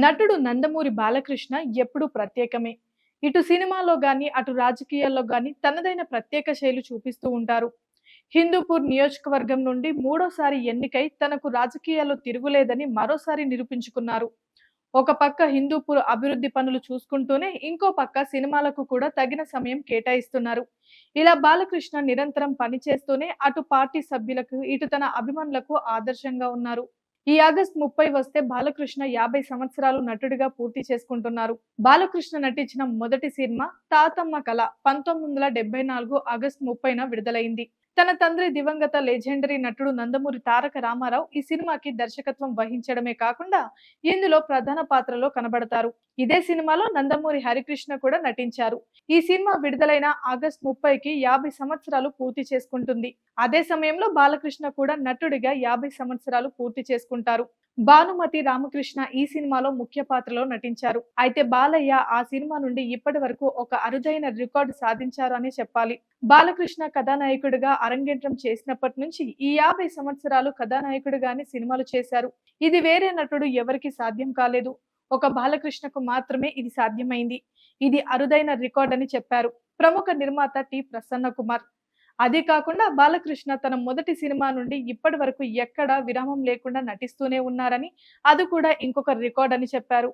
నటుడు నందమూరి బాలకృష్ణ ఎప్పుడూ ప్రత్యేకమే. ఇటు సినిమాలో గాని, అటు రాజకీయాల్లో గాని తనదైన ప్రత్యేక శైలి చూపిస్తూ ఉంటారు. హిందూపూర్ నియోజకవర్గం నుండి మూడోసారి ఎన్నికై తనకు రాజకీయాల్లో తిరుగులేదని మరోసారి నిరూపించుకున్నారు. ఒక పక్క హిందూపూర్ అభివృద్ధి పనులు చూసుకుంటూనే ఇంకో పక్క సినిమాలకు కూడా తగిన సమయం కేటాయిస్తున్నారు. ఇలా బాలకృష్ణ నిరంతరం పనిచేస్తూనే అటు పార్టీ సభ్యులకు, ఇటు తన అభిమానులకు ఆదర్శంగా ఉన్నారు. ఈ ఆగస్టు 30 వస్తే బాలకృష్ణ 50 సంవత్సరాలు నటుడిగా పూర్తి చేసుకుంటున్నారు. బాలకృష్ణ నటించిన మొదటి సినిమా తాతమ్మ కళ 1974 ఆగస్టు 30న విడుదలైంది. తన తండ్రి దివంగత లెజెండరీ నటుడు నందమూరి తారక రామారావు ఈ సినిమాకి దర్శకత్వం వహించడమే కాకుండా ఇందులో ప్రధాన పాత్రలో కనబడతారు. ఇదే సినిమాలో నందమూరి హరికృష్ణ కూడా నటించారు. ఈ సినిమా విడుదలైన ఆగస్టు 30కి 50 సంవత్సరాలు పూర్తి చేసుకుంటుంది. అదే సమయంలో బాలకృష్ణ కూడా నటుడిగా 50 సంవత్సరాలు పూర్తి చేసుకుంటారు. భానుమతి రామకృష్ణ ఈ సినిమాలో ముఖ్య పాత్రలో నటించారు. అయితే బాలయ్య ఆ సినిమా నుండి ఇప్పటి వరకు ఒక అరుదైన రికార్డు సాధించారు అని చెప్పాలి. బాలకృష్ణ కథానాయకుడిగా అరంగేట్రం చేసినప్పటి నుంచి ఈ 50 సంవత్సరాలు కథానాయకుడిగానే సినిమాలు చేశారు. ఇది వేరే నటుడు ఎవరికి సాధ్యం కాలేదు. ఒక బాలకృష్ణకు మాత్రమే ఇది సాధ్యమైంది. ఇది అరుదైన రికార్డ్ అని చెప్పారు ప్రముఖ నిర్మాత టి ప్రసన్న కుమార్. అదే కాకుండా బాలకృష్ణ తన మొదటి సినిమా నుండి ఇప్పటి వరకు ఎక్కడా విరామం లేకుండా నటిస్తూనే ఉన్నారని, అది కూడా ఇంకొక రికార్డ్ అని చెప్పారు.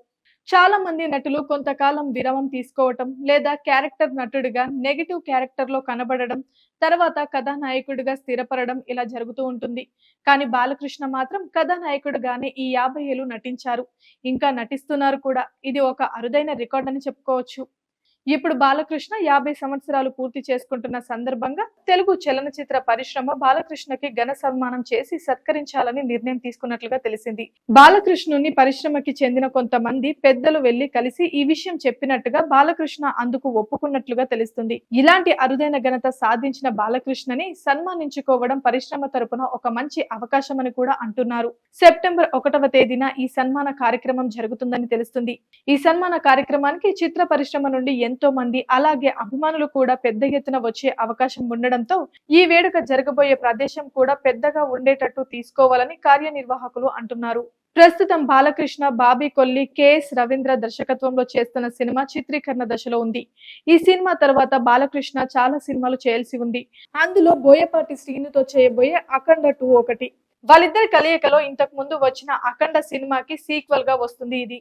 చాలా మంది నటులు కొంతకాలం విరామం తీసుకోవటం, లేదా క్యారెక్టర్ నటుడిగా నెగిటివ్ క్యారెక్టర్ లో కనబడడం, తర్వాత కథానాయకుడిగా స్థిరపడడం ఇలా జరుగుతూ ఉంటుంది. కానీ బాలకృష్ణ మాత్రం కథానాయకుడిగానే ఈ 50 ఏళ్లు నటించారు. ఇంకా నటిస్తున్నారు కూడా. ఇది ఒక అరుదైన రికార్డ్ అని చెప్పుకోవచ్చు. ఇప్పుడు బాలకృష్ణ 50 సంవత్సరాలు పూర్తి చేసుకుంటున్న సందర్భంగా తెలుగు చలనచిత్ర పరిశ్రమ బాలకృష్ణకి ఘన సన్మానం చేసి సత్కరించాలని నిర్ణయం తీసుకున్నట్లుగా తెలిసింది. బాలకృష్ణుని పరిశ్రమకి చెందిన కొంతమంది పెద్దలు వెళ్లి కలిసి ఈ విషయం చెప్పినట్టుగా బాలకృష్ణ అందుకు ఒప్పుకున్నట్లుగా తెలుస్తుంది. ఇలాంటి అరుదైన ఘనత సాధించిన బాలకృష్ణని సన్మానించుకోవడం పరిశ్రమ తరపున ఒక మంచి అవకాశమని కూడా అంటున్నారు. సెప్టెంబర్ 1వ తేదీన ఈ సన్మాన కార్యక్రమం జరుగుతుందని తెలుస్తుంది. ఈ సన్మాన కార్యక్రమానికి చిత్ర పరిశ్రమ నుండి ఎంతో మంది, అలాగే అభిమానులు కూడా పెద్ద ఎత్తున వచ్చే అవకాశం ఉండడంతో ఈ వేడుక జరగబోయే ప్రదేశం కూడా పెద్దగా ఉండేటట్టు తీసుకోవాలని కార్యనిర్వాహకులు అంటున్నారు. ప్రస్తుతం బాలకృష్ణ, బాబీ కొల్లి, కెఎస్ రవీంద్ర దర్శకత్వంలో చేస్తున్న సినిమా చిత్రీకరణ దశలో ఉంది. ఈ సినిమా తర్వాత బాలకృష్ణ చాలా సినిమాలు చేయాల్సి ఉంది. అందులో బోయపాటి శ్రీనుతో చేయబోయే అఖండ 2 ఒకటి. వాళ్ళిద్దరి కలయికలో ఇంతకు ముందు వచ్చిన అఖండ సినిమాకి సీక్వెల్ గా వస్తుంది ఇది.